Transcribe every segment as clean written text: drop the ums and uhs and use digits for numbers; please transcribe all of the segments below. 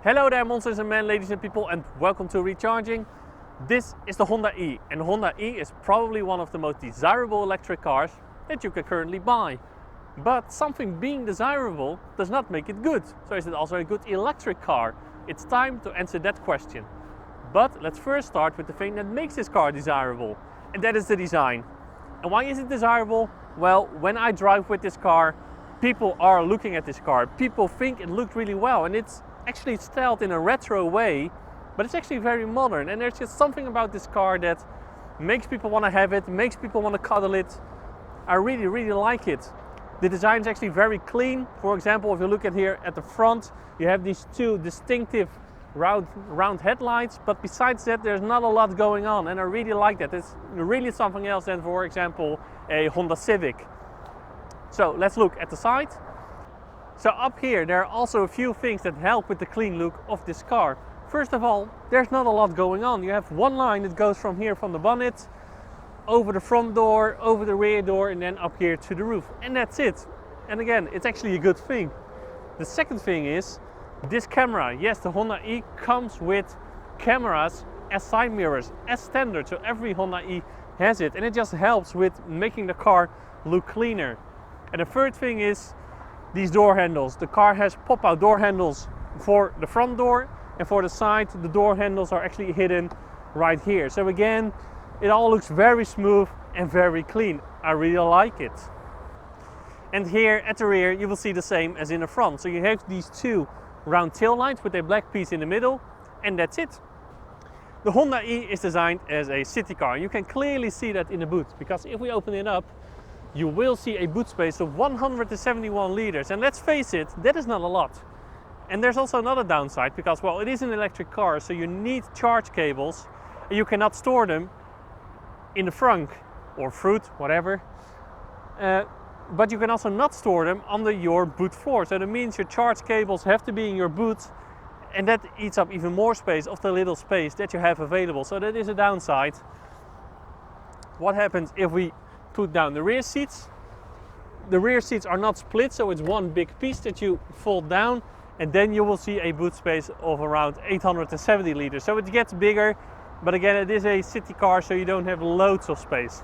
Hello there monsters and men, ladies and people, and welcome to Recharging. This is the Honda E, and the Honda E is probably one of the most desirable electric cars that you can currently buy. But something being desirable does not make it good. So is it also a good electric car? It's time to answer that question. But let's first start with the thing that makes this car desirable, and that is the design. And why is it desirable? Well, when I drive with this car, people are looking at this car. People think it looked really well, and it's actually styled in a retro way, but it's actually very modern. And there's just something about this car that makes people want to have it, makes people want to cuddle it. I really like it. The design is actually very clean. For example, if you look at here at the front, you have these two distinctive round headlights, but besides that there's not a lot going on, and I really like that. It's really something else than, for example, a Honda Civic. So let's look at the side. So up here there are also a few things that help with the clean look of this car. First of all, there's not a lot going on. You have one line that goes from here from the bonnet over the front door, over the rear door, and then up here to the roof, and that's it. And again, it's actually a good thing. The second thing is this camera. Yes, the Honda E comes with cameras as side mirrors, as standard, so every Honda E has it, and it just helps with making the car look cleaner. And the third thing is these door handles. The car has pop-out door handles for the front door, and for the side the door handles are actually hidden right here. So again, it all looks very smooth and very clean. I really like it. And here at the rear you will see the same as in the front. So you have these two round tail lights with a black piece in the middle, and that's it. The Honda E is designed as a city car. You can clearly see that in the boot, because if we open it up, you will see a boot space of 171 liters, and let's face it, that is not a lot. And there's also another downside, because, well, it is an electric car, so you need charge cables, and you cannot store them in the trunk or fruit, whatever. But you can also not store them under your boot floor. So that means your charge cables have to be in your boot, and that eats up even more space of the little space that you have available. So that is a downside. What happens if we put down the rear seats? The rear seats are not split, so it's one big piece that you fold down, and then you will see a boot space of around 870 liters. So it gets bigger, but again, it is a city car, so you don't have loads of space.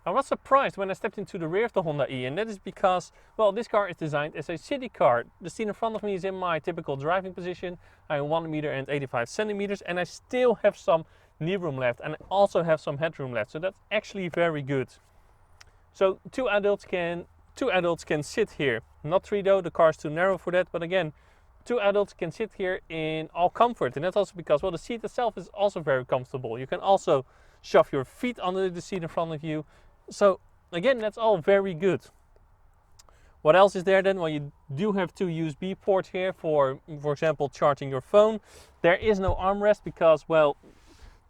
I was surprised when I stepped into the rear of the Honda E, and that is because, well, this car is designed as a city car. The seat in front of me is in my typical driving position. I am 1 meter and 85 centimeters, and I still have some knee room left, and I also have some headroom left, so that's actually very good. So two adults can sit here. Not three though, the car is too narrow for that, but again, two adults can sit here in all comfort, and that's also because, well, the seat itself is also very comfortable. You can also shove your feet under the seat in front of you. So again, that's all very good. What else is there then? Well, you do have two USB ports here for example, charging your phone. There is no armrest because, well,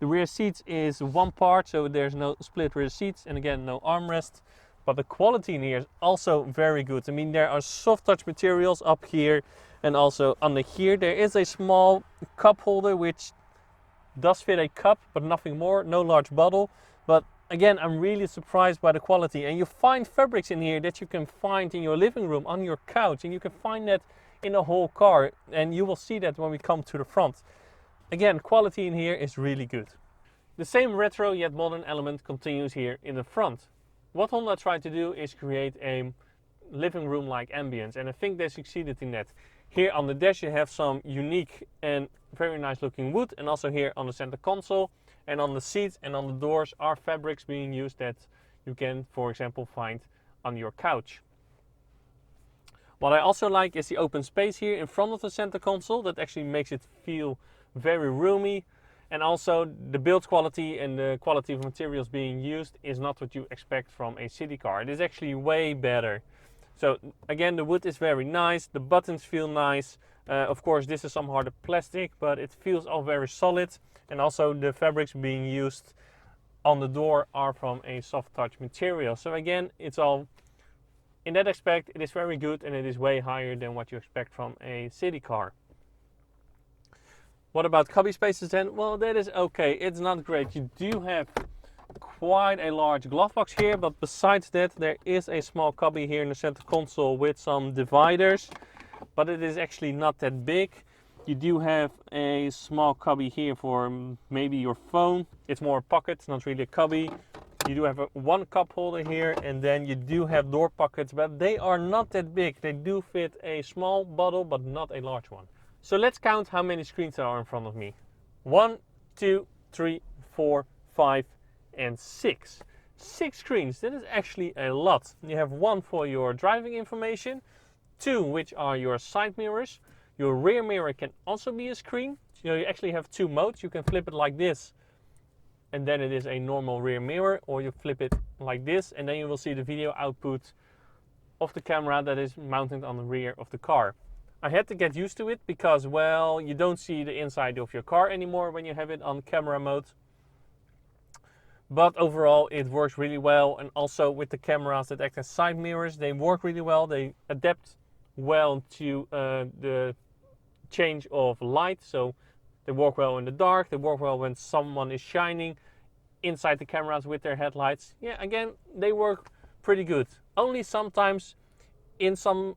the rear seats is one part, so there's no split rear seats, and again, no armrest. But the quality in here is also very good. I mean, there are soft touch materials up here, and also under here there is a small cup holder which does fit a cup, but nothing more, no large bottle. But again, I'm really surprised by the quality, and you find fabrics in here that you can find in your living room, on your couch, and you can find that in the whole car, and you will see that when we come to the front. Again, quality in here is really good. The same retro yet modern element continues here in the front. What Honda tried to do is create a living room like ambience, and I think they succeeded in that. Here on the dash you have some unique and very nice looking wood, and also here on the center console and on the seats and on the doors are fabrics being used that you can, for example, find on your couch. What I also like is the open space here in front of the center console. That actually makes it feel very roomy, and also the build quality and the quality of materials being used is not what you expect from a city car. It is actually way better. So again, the wood is very nice, the buttons feel nice. Of course, this is some harder plastic, but it feels all very solid. And also the fabrics being used on the door are from a soft touch material. So again, it's all, in that aspect, it is very good, and it is way higher than what you expect from a city car. What about cubby spaces then? Well, that is okay. It's not great. You do have quite a large glove box here, but besides that there is a small cubby here in the center console with some dividers, but it is actually not that big. You do have a small cubby here for maybe your phone. It's more a pocket, not really a cubby. You do have one cup holder here, and then you do have door pockets, but they are not that big. They do fit a small bottle, but not a large one. So let's count how many screens there are in front of me. 1, 2, 3, 4, 5, and 6. 6 screens, that is actually a lot. You have one for your driving information, 2 which are your side mirrors. Your rear mirror can also be a screen. So you actually have 2 modes. You can flip it like this, and then it is a normal rear mirror, or you flip it like this, and then you will see the video output of the camera that is mounted on the rear of the car. I had to get used to it because, well, you don't see the inside of your car anymore when you have it on camera mode. But overall it works really well, and also with the cameras that act as side mirrors, they work really well. They adapt well to the change of light, so they work well in the dark, they work well when someone is shining inside the cameras with their headlights. Yeah, again, they work pretty good. Only sometimes in some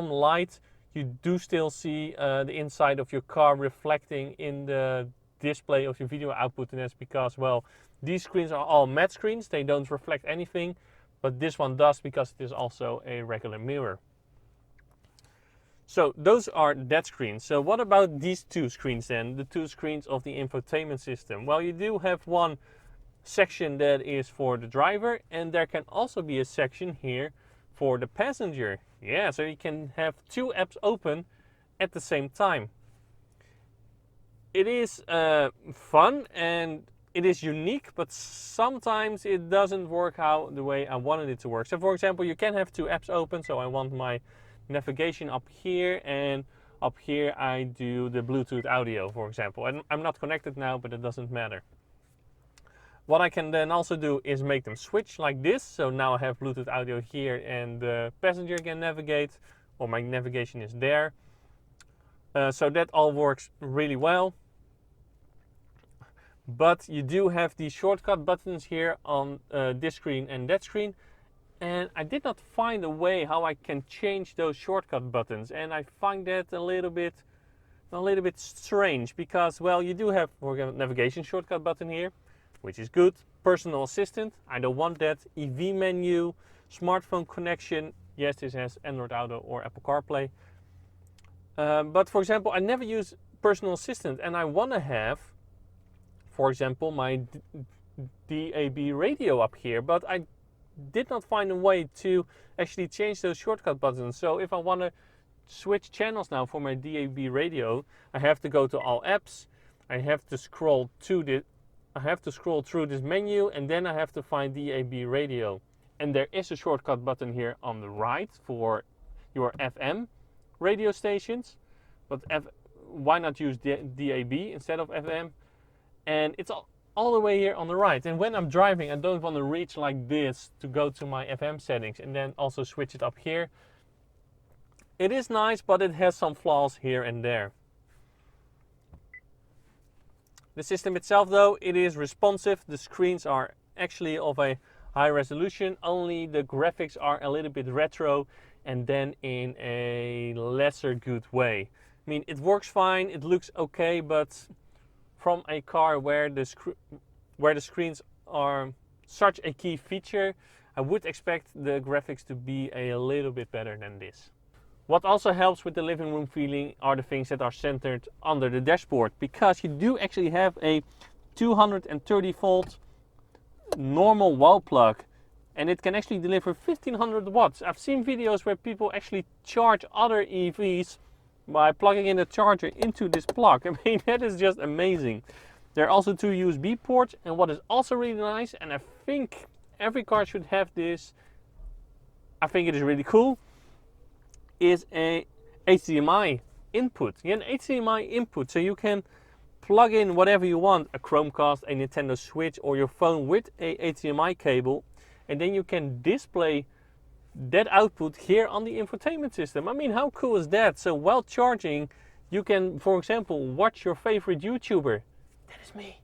light you do still see the inside of your car reflecting in the display of your video output, and that's because, well, these screens are all matte screens, they don't reflect anything, but this one does because it is also a regular mirror. So those are that screens. So what about these 2 screens then, the 2 screens of the infotainment system? Well, you do have one section that is for the driver, and there can also be a section here for the passenger. Yeah, so you can have 2 apps open at the same time. It is fun and it is unique, but sometimes it doesn't work out the way I wanted it to work. So for example, you can have 2 apps open. So I want my navigation up here, and up here I do the Bluetooth audio, for example. And I'm not connected now, but it doesn't matter. What I can then also do is make them switch like this. So now I have Bluetooth audio here, and the passenger can navigate, or my navigation is there. So that all works really well. But you do have these shortcut buttons here on this screen and that screen. And I did not find a way how I can change those shortcut buttons. And I find that a little bit strange because, well, you do have, for example, navigation shortcut button here, which is good. Personal assistant, I don't want that. EV menu, smartphone connection. Yes, this has Android Auto or Apple CarPlay. But for example, I never use personal assistant, and I want to have, for example, my DAB radio up here, but I did not find a way to actually change those shortcut buttons. So if I want to switch channels now for my DAB radio, I have to go to all apps. I have to scroll through this menu, and then I have to find DAB radio. And there is a shortcut button here on the right for your FM radio stations, but why not use DAB instead of FM? And it's all the way here on the right. And when I'm driving, I don't want to reach like this to go to my FM settings and then also switch it up here. It is nice, but it has some flaws here and there. The system itself, though, it is responsive. The screens are actually of a high resolution, only the graphics are a little bit retro and then in a lesser good way. I mean, it works fine, it looks okay, but from a car where the screens are such a key feature, I would expect the graphics to be a little bit better than this. What also helps with the living room feeling are the things that are centered under the dashboard, because you do actually have a 230 volt normal wall plug, and it can actually deliver 1500 watts. I've seen videos where people actually charge other EVs by plugging in a charger into this plug. I mean, that is just amazing. There are also 2 USB ports, and what is also really nice, and I think every car should have this, I think it is really cool, is a HDMI input. Yeah, an HDMI input, so you can plug in whatever you want, a Chromecast, a Nintendo Switch, or your phone with a HDMI cable, and then you can display that output here on the infotainment system. I mean, how cool is that? So while charging, you can, for example, watch your favorite YouTuber. That is me.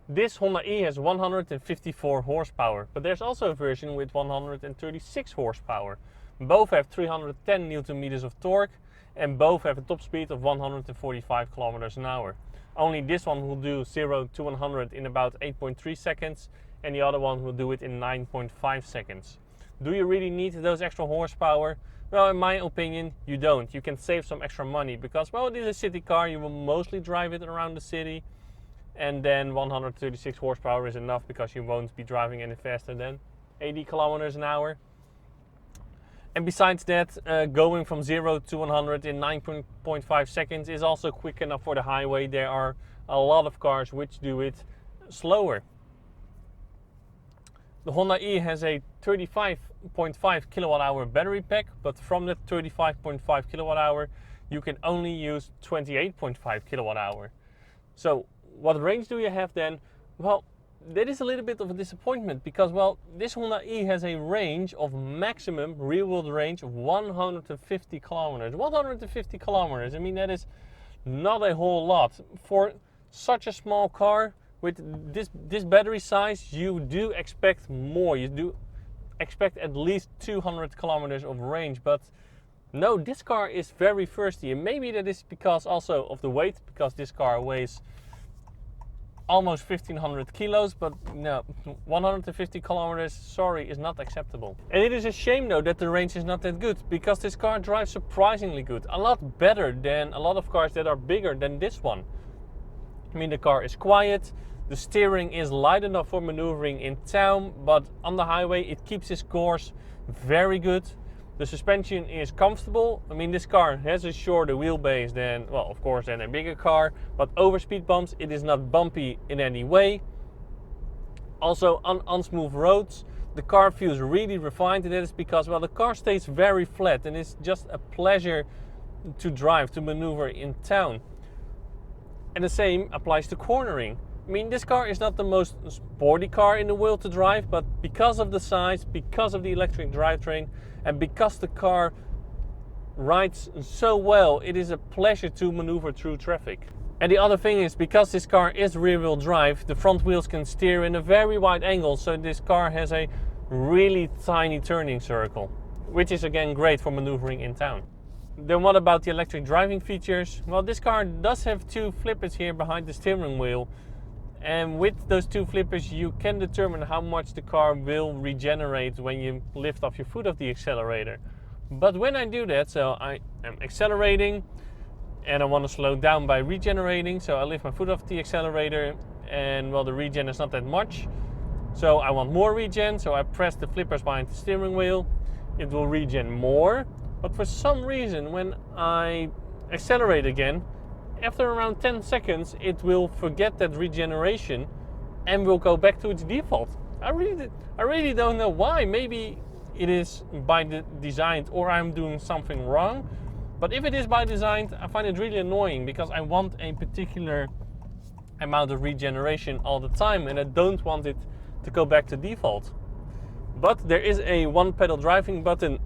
This Honda E has 154 horsepower, but there's also a version with 136 horsepower. Both have 310 Nm of torque, and both have a top speed of 145 kilometers an hour. Only this one will do 0 to 100 in about 8.3 seconds, and the other one will do it in 9.5 seconds. Do you really need those extra horsepower? Well, in my opinion, you don't. You can save some extra money because, well, it is a city car. You will mostly drive it around the city, and then 136 horsepower is enough because you won't be driving any faster than 80 kilometers an hour. And besides that, going from 0 to 100 in 9.5 seconds is also quick enough for the highway. There are a lot of cars which do it slower. The Honda E has a 35.5 kilowatt hour battery pack, but from that 35.5 kilowatt hour, you can only use 28.5 kilowatt hour. So what range do you have then? Well, that is a little bit of a disappointment because, well, this Honda E has a range of maximum real world range of 150 kilometers. 150 kilometers, I mean, that is not a whole lot. For such a small car with this battery size, you do expect more. You do expect at least 200 kilometers of range, but no, this car is very thirsty. And maybe that is because also of the weight, because this car weighs almost 1500 kilos, but no, 150 kilometers, sorry, is not acceptable. And it is a shame though that the range is not that good, because this car drives surprisingly good. A lot better than a lot of cars that are bigger than this one. I mean, the car is quiet, the steering is light enough for maneuvering in town, but on the highway it keeps its course very good. The suspension is comfortable. I mean, this car has a shorter wheelbase than, well, of course, than a bigger car, but over speed bumps, it is not bumpy in any way. Also, on unsmooth roads, the car feels really refined, and that is because, well, the car stays very flat, and it's just a pleasure to drive, to maneuver in town. And the same applies to cornering. I mean, this car is not the most sporty car in the world to drive, but because of the size, because of the electric drivetrain, and because the car rides so well, it is a pleasure to maneuver through traffic. And the other thing is, because this car is rear-wheel drive, the front wheels can steer in a very wide angle, so this car has a really tiny turning circle, which is again great for maneuvering in town. Then what about the electric driving features? Well, this car does have two flippers here behind the steering wheel, and with those two flippers you can determine how much the car will regenerate when you lift off your foot off the accelerator. But when I do that, so I am accelerating and I want to slow down by regenerating, so I lift my foot off the accelerator and, well, the regen is not that much. So I want more regen, so I press the flippers behind the steering wheel. It will regen more, but for some reason when I accelerate again, after around 10 seconds, it will forget that regeneration and will go back to its default. I really don't know why. Maybe it is by design, or I'm doing something wrong. But if it is by design, I find it really annoying because I want a particular amount of regeneration all the time, and I don't want it to go back to default. But there is a one pedal driving button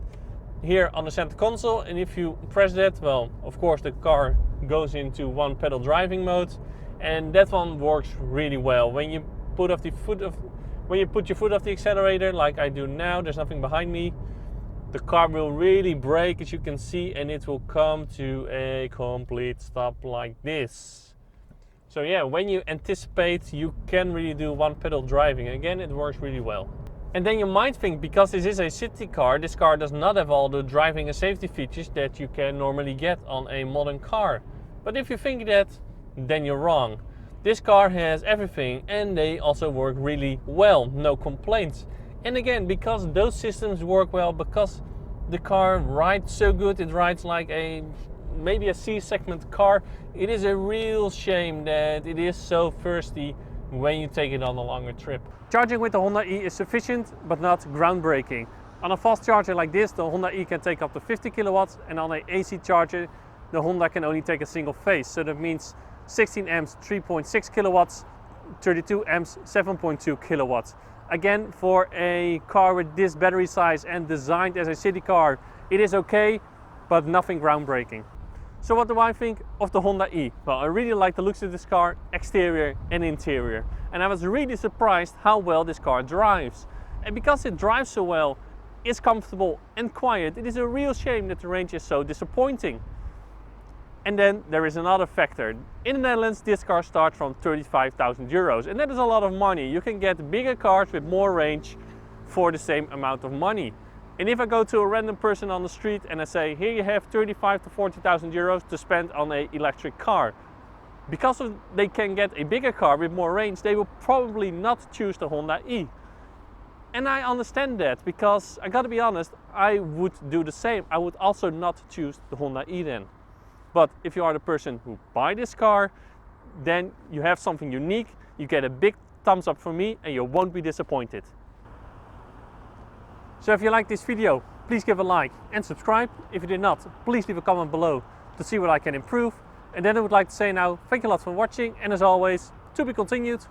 here on the center console, and if you press that, well, of course the car goes into one pedal driving mode, and that one works really well. When you put your foot off the accelerator, like I do now, there's nothing behind me, the car will really brake, as you can see, and it will come to a complete stop like this. So yeah, when you anticipate, you can really do one pedal driving. Again, it works really well. And then you might think, because this is a city car, this car does not have all the driving and safety features that you can normally get on a modern car. But if you think that, then you're wrong. This car has everything, and they also work really well, no complaints. And again, because those systems work well, because the car rides so good, it rides like maybe a C-segment car, it is a real shame that it is so thirsty when you take it on a longer trip. Charging with the Honda E is sufficient, but not groundbreaking. On a fast charger like this, the Honda E can take up to 50 kilowatts, and on an AC charger, the Honda can only take a single phase. So that means 16 amps, 3.6 kilowatts, 32 amps, 7.2 kilowatts. Again, for a car with this battery size and designed as a city car, it is okay, but nothing groundbreaking. So what do I think of the Honda E? Well, I really like the looks of this car, exterior and interior. And I was really surprised how well this car drives. And because it drives so well, it's comfortable and quiet, it is a real shame that the range is so disappointing. And then there is another factor. In the Netherlands, this car starts from 35,000 euros, and that is a lot of money. You can get bigger cars with more range for the same amount of money. And if I go to a random person on the street and I say, here you have 35 to 40,000 euros to spend on an electric car, because they can get a bigger car with more range, they will probably not choose the Honda E. And I understand that, because I gotta be honest, I would do the same. I would also not choose the Honda E then. But if you are the person who buy this car, then you have something unique, you get a big thumbs up from me and you won't be disappointed. So if you like this video, please give a like and subscribe. If you did not, please leave a comment below to see what I can improve. And then I would like to say now, thank you a lot for watching, and as always, to be continued.